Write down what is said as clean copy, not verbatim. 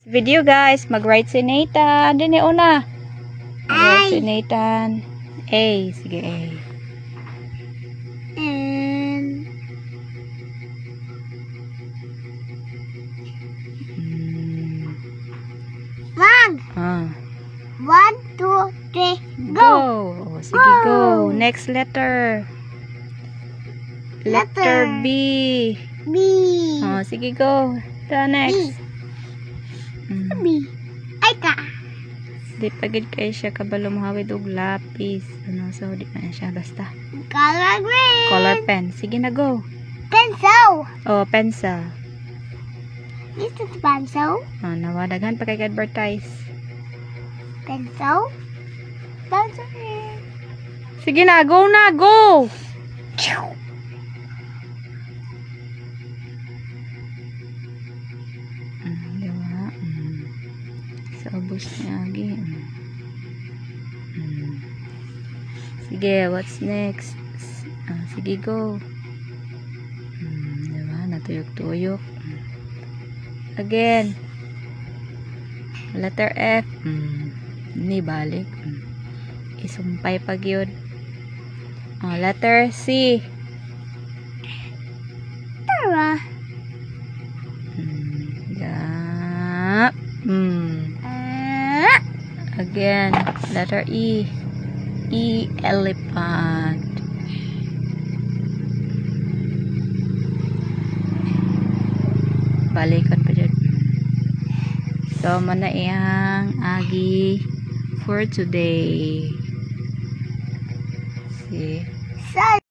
Video guys, mag-write si Nathan. Dini una. Mag-write si Nathan. A, sige A. One. Ah. 1, 2, 3, go. Oh, sige go. Next letter. Letter B. B. Oh, sige go. The next. B. Ay ka. Di pagid kay siya kabalo mahawid og lapis. Ano, so di na siya basta. Color green. Color pen. Sige na go. Pencil. Oh, pencil. This is pencil. Oh, nawadaghan pa kay advertise. Pencil. Pencil here. Sige na, go na, go. Diba? Sa ubos niya agi. Sige, what's next? Sige, go. Diba? Natuyok-tuyok. Again. Letter F. Ni balik. Isumpay pag yun. Letter C. Tara. Yeah. Again. Letter E. E, elephant. Balikan pa dyan. So, mana iyang agi for today. See?